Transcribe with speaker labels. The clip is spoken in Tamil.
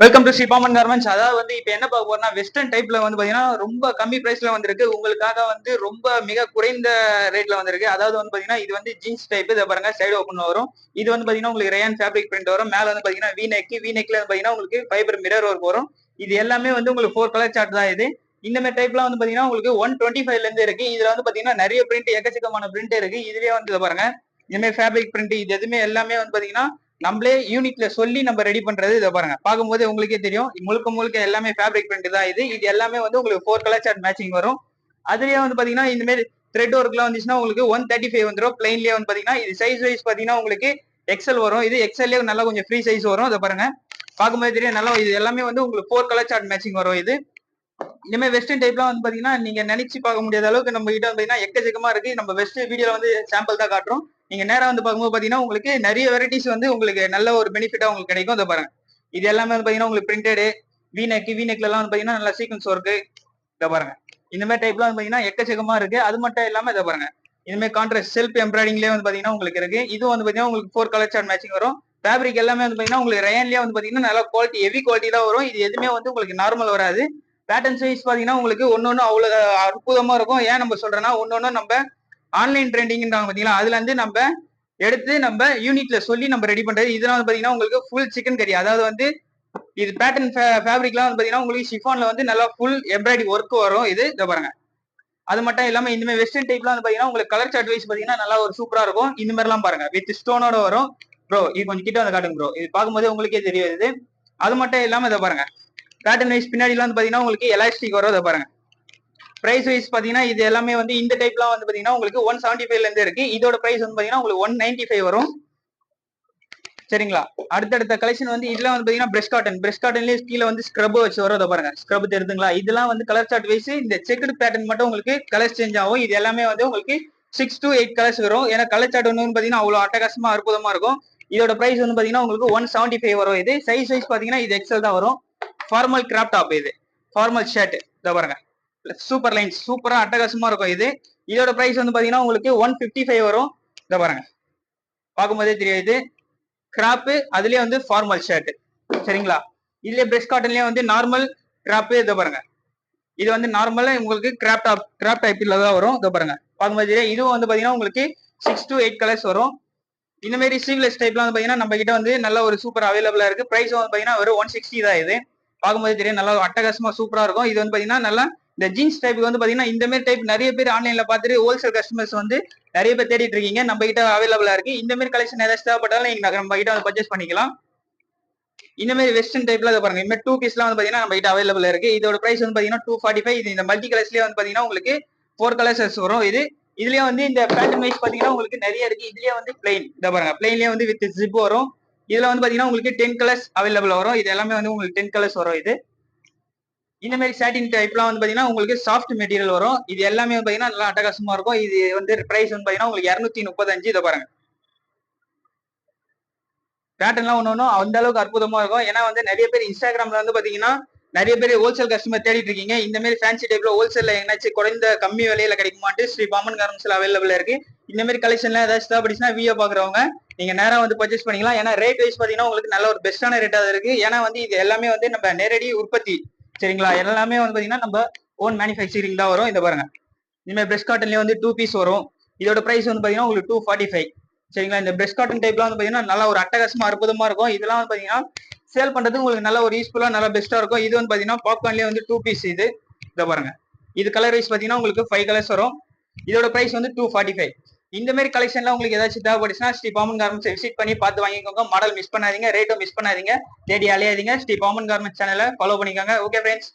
Speaker 1: Welcome to ஸ்ரீபாமன் garments. அதாவது இப்ப என்ன பார்க்க போறோம்னா வெஸ்டர்ன் டைப்ல பாத்தீங்கன்னா ரொம்ப கம்மி பிரைஸ்ல வந்திருக்கு. உங்களுக்காக ரொம்ப மிக குறைந்த ரேட்ல வந்திருக்கு. அதாவது பாத்தீங்கன்னா இது ஜீன்ஸ் டைப். இதை பாருங்க, சைடு ஓப்பன் வரும். இது பாத்தீங்கன்னா உங்களுக்கு ரேயான் ஃபேப்ரிக் பிரிண்ட் வரும். மேல பாத்தீங்கன்னா வி நெக்ல பாத்தீங்கன்னா உங்களுக்கு ஃபைபர் மிரர் ஒர்க் வரும். இது எல்லாமே உங்களுக்கு 4 கலர் சார்ட் தான் இது. இந்த மாதிரி டைப்ல பாத்தீங்கன்னா உங்களுக்கு 125ல இருந்து இருக்கு. இதுல பாத்தீங்கன்னா நிறைய பிரிண்ட், எக்கச்சக்கமான பிரிண்ட் இருக்கு. இதுலயே இதை பாருங்க, இந்த மாதிரி ஃபேப்ரிக் பிரிண்ட் இது எதுவுமே எல்லாமே பாத்தீங்கன்னா நம்மளே யூனிட்ல சொல்லி நம்ம ரெடி பண்றது. இதை பாருங்க, பார்க்கும்போது உங்களுக்கே தெரியும். முழுக்க முழுக்க எல்லாமே ஃபேப்ரிக் பிரிண்ட் தான் இது. இது எல்லாமே உங்களுக்கு 4 கலர் சார்ட் மேட்சிங் வரும். அதுலயே பாத்தீங்கன்னா இந்த மாதிரி த்ரெட் ஒர்க்லாம் வந்துச்சுன்னா உங்களுக்கு 135 வந்துடும். பிளைன்லயே பாத்தீங்கன்னா இது சைஸ் வைஸ் பாத்தீங்கன்னா உங்களுக்கு எக்ஸல் வரும். இது எக்ஸல்லே நல்லா கொஞ்சம் ஃப்ரீ சைஸ் வரும். இதை பாருங்க, பார்க்கும்போது தெரியும் நல்லா. இது எல்லாமே உங்களுக்கு 4 கலர் சார்ட் மேட்சிங் வரும். இது இந்த மாதிரி வெஸ்டர்ன் டைப்லாம் பாத்தீங்கன்னா நீங்க நினைச்சு பார்க்க முடியாத அளவுக்கு நம்ம கிட்ட பாத்தீங்கன்னா எக்கச்சக்கமா இருக்கு. நம்ம வெஸ்ட் வீடியோல சாம்பிள் தான் காட்டுறோம். நீங்க நேரா பார்க்கும்போது பாத்தீங்கன்னா உங்களுக்கு நிறைய வெரைட்டிஸ் உங்களுக்கு நல்ல ஒரு பெனிஃபிட்டா உங்களுக்கு கிடைக்கும். இதை பாருங்க, இது எல்லாமே பாத்தீங்கன்னா உங்களுக்கு பிரிண்டட் வீநெக்ல எல்லாம் பாத்தீங்கன்னா நல்லா சீக்வன்ஸ் ஒர்க்கு. இதை பாருங்க, இந்த மாதிரி டைப்லாம் பாத்தீங்கன்னா எக்கச்சக்கமா இருக்கு. அது மட்டும் இல்லாம இதை பாருங்க, இந்த மாதிரி கான்ட்ராஸ்ட் செல்ஃப் எம்ப்ராய்டிங்லேயே பாத்தீங்கன்னா உங்களுக்கு இருக்கு. இது பாத்தீங்கன்னா உங்களுக்கு 4 கலர் சார்ட் மேட்சிங் வரும். ஃபேப்ரிக் எல்லாமே பாத்தீங்கன்னா உங்களுக்கு ரயான்லயே பாத்தீங்கன்னா நல்லா குவாலிட்டி, ஹெவி குவாலிட்டி தான் வரும். இது எதுவுமே உங்களுக்கு நார்மல் வராது. பேட்டர்ன் சைஸ் பாத்தீங்கன்னா உங்களுக்கு ஒன்னொன்னு அவ்வளவு அற்புதமா இருக்கும். ஏன் நம்ம சொல்றேன்னா, ஒன்னொன்னு நம்ம ஆன்லைன் ட்ரெண்டிங்ன்றாங்க பாத்தீங்களா, அதுல இருந்து நம்ம எடுத்து நம்ம யூனிட்ல சொல்லி நம்ம ரெடி பண்றது. இதெல்லாம் பாத்தீங்கன்னா உங்களுக்கு ஃபுல் சிக்கன் கறி. அதாவது இது பேட்டர்ன் ஃபேப்ரிக்லாம் பாத்தீங்கன்னா உங்களுக்கு ஷிஃபான்ல நல்லா ஃபுல் எம்ப்ராய்டரி ஒர்க் வரும். இது இதை பாருங்க. அது மட்டும் இல்லாம இந்த மாதிரி வெஸ்டர்ன் டைப்லாம் பாத்தீங்கன்னா உங்களுக்கு கலர் சார்ட் வைஸ் பாத்தீங்கன்னா நல்லா ஒரு சூப்பரா இருக்கும். இந்த மாதிரி எல்லாம் பாருங்க, வித் ஸ்டோனோட வரும். ப்ரோ இது கொஞ்சம் கிட்ட காட்டுங்க ப்ரோ, இது பார்க்கும்போது உங்களுக்கே தெரியும் இது. அது மட்டும் இல்லாம இதை பாருங்க, பேட்டர்ன் வைஸ் பின்னாடி பாத்தீங்கன்னா உங்களுக்கு எலாஸ்டிக் வரும். இதை பாருங்க. பிரைஸ் வைஸ் பாத்தீங்கன்னா இது எல்லாமே இந்த டைப்லாம் பாத்தீங்கன்னா உங்களுக்கு 175ல இருந்து இருக்கு. இதோட பிரைஸ் பாத்தீங்கன்னா உங்களுக்கு 195 வரும். சரிங்களா? அடுத்தடுத்த கலெக்ஷன் இதுல பாத்தீங்கன்னா பிரஷ் காட்டன்லயே கீழே ஸ்க்ரப் வச்சு வரும். இதை பாருங்க, ஸ்க்ரப் தெரியுதுங்களா? இதெல்லாம் கலர் சார்ட் வைஸ். இந்த செக்குடு பேட்டர்ன் மட்டும் உங்களுக்கு கலர் சேஞ்ச் ஆகும். இது எல்லாமே உங்களுக்கு 6 to 8 கலர்ஸ் வரும். ஏன்னா கலர் சார்ட் பாத்தீங்கன்னா அவ்வளவு அட்டகாசமா அற்புதமா இருக்கும். இதோட பிரைஸ் பாத்தீங்கன்னா உங்களுக்கு 175 வரும். இது சைஸ் வைஸ் பாத்தீங்கன்னா இது எக்ஸல் தான் வரும். ஃபார்மல் கிராப் டாப், இது ஃபார்மல் ஷர்ட். இதை பாருங்க, சூப்பர் லைன்ஸ், சூப்பரா அட்டகாசமா இருக்கும் இது. இதோட பிரைஸ் பாத்தீங்கன்னா உங்களுக்கு 155 வரும். இதை பாருங்க, பார்க்கும்போதே தெரியாது. கிராப் அதுலயே ஃபார்மல் ஷர்ட். சரிங்களா? இதுலயே பிரஷ் காட்டன்லயே நார்மல் கிராப். இதை பாருங்க, இது நார்மலா உங்களுக்கு கிராப் டைப்ல தான் வரும். இதை பாருங்க, பார்க்கும்போது இதுவும் பாத்தீங்கன்னா உங்களுக்கு 6 to 8 கலர்ஸ் வரும். இந்த மாதிரி ஸ்லீவ்லெஸ் டைப்லாம் பாத்தீங்கன்னா நம்ம கிட்ட நல்ல ஒரு சூப்பர் அவைலபிளா இருக்கு. பிரைஸ் பாத்தீங்கன்னா ஒரு 160 தான். இது பார்க்கும்போது தெரியும் நல்லா அட்டகாசமா சூப்பரா இருக்கும். இது பாத்தீங்கன்னா நல்லா இந்த ஜீன்ஸ் டைப் பாத்தீங்கன்னா இந்த மாதிரி டைப் நிறைய பேர் ஆன்லைன்ல பார்த்துட்டு ஹோல்சேல் கஸ்டமர்ஸ் நிறைய பேர் தேடிட்டு இருக்கீங்க. நம்ம கிட்ட அவைலபிளா இருக்கு. இந்த மாதிரி கலெக்ஷன் ஏதாச்சும் தேவைப்பட்டாலும் நீங்க நம்ம கிட்ட பர்ச்சேஸ் பண்ணிக்கலாம். இந்த மாதிரி வெஸ்டர்ன் டைப்ல இதை பாருங்க, இந்த மாதிரி 2 பீஸ்லாம் பாத்தீங்கன்னா நம்ம கிட்ட அவைலபிள் இருக்கு. இதோட பிரைஸ் பாத்தீங்கன்னா 245. இது இந்த மல்டி கலர்ஸ்லயே பாத்தீங்கன்னா உங்களுக்கு 4 கலர்ஸ் வரும். இதுலயே இந்த பேட்டர்ன் வைஸ் பாத்தீங்கன்னா உங்களுக்கு நிறைய இருக்கு. இதுலயே பிளைன். இதை பாருங்க, பிளைன்லயே வித் ஜிப் வரும். இதுல பாத்தீங்கன்னா உங்களுக்கு 10 கலர்ஸ் அவைலபிள் வரும். இது எல்லாமே உங்களுக்கு 10 கலர்ஸ் வரும். இது இந்த மாதிரி சாட்டின் டைப்லாம் பாத்தீங்கன்னா உங்களுக்கு சாஃப்ட் மெட்டீரியல் வரும். இது எல்லாமே பாத்தீங்கன்னா நல்லா அட்டகாசமா இருக்கும். இது பிரைஸ் பாத்தீங்கன்னா உங்களுக்கு 235. இதை பாருங்க, பேட்டர்ன்லாம் ஒன்னும் அந்த அளவுக்கு அற்புதமா இருக்கும். ஏன்னா நிறைய பேர் இன்ஸ்டாகிராம்ல பாத்தீங்கன்னா நிறைய பேர் ஹோல்சேல் கஸ்டமர் தேடிட்டு இருக்கீங்க. இந்த மாதிரி ஃபேன்சி டைப்ல ஹோல்சேல்ல எங்கேயாச்சும் குறைந்த கம்மி விலையில கிடைக்குமாட்டு ஸ்ரீபாமன் கார்மெண்ட்ஸ்ல அவைலபிளா இருக்கு. இந்த மாதிரி கலெக்ஷன்ல ஏதாச்சும் தேவைப்படுச்சுன்னா வீடியோ பாக்குறவங்க நீங்க நேரா பர்ச்சேஸ் பண்ணிக்கலாம். ஏன்னா ரேட் வைஸ் பாத்தீங்கன்னா உங்களுக்கு நல்ல ஒரு பெஸ்டான ரேட்டா இருக்கு. ஏன்னா இது எல்லாமே நம்ம நேரடி உற்பத்தி. சரிங்களா? எல்லாமே பாத்தீங்கன்னா நம்ம ஓன் மேனுஃபேக்சரிங் தான் வரும். இதை பாருங்க, இந்த மாதிரி பிரஷ் காட்டன்லயே 2 பீஸ் வரும். இதோட பிரைஸ் பாத்தீங்கன்னா உங்களுக்கு 245. சரிங்களா? இந்த பிரஷ் காட்டன் டைப்லாம் பாத்தீங்கன்னா நல்ல ஒரு அட்டகாசமா அற்புதமா இருக்கும். இதெல்லாம் பாத்தீங்கன்னா சேல் பண்றது உங்களுக்கு நல்ல ஒரு யூஸ்ஃபுல்லா நல்ல பெஸ்டா இருக்கும். இது பாத்தீங்கன்னா பாப்கார்ன்லயே 2 பீஸ். இது இதை பாருங்க, இது கலர் வைஸ் பாத்தீங்கன்னா உங்களுக்கு 5 கலர்ஸ் வரும். இதோட பிரைஸ் 245. இந்த மாதிரி கலெக்ஷன்ல உங்களுக்கு ஏதாச்சும் தேவைப்படுச்சுன்னா ஸ்ரீபாமன் கார்மெண்ட்ஸ் விசிட் பண்ணி பார்த்து வாங்கிக்கோங்க. மாடல் மிஸ் பண்ணாதீங்க, ரேட்டும் மிஸ் பண்ணாதீங்க, தேடி அலையாதீங்க. ஸ்ரீபாமன் கார்மெண்ட்ஸ் சேனலை ஃபாலோ பண்ணிக்கோங்க. Okay friends.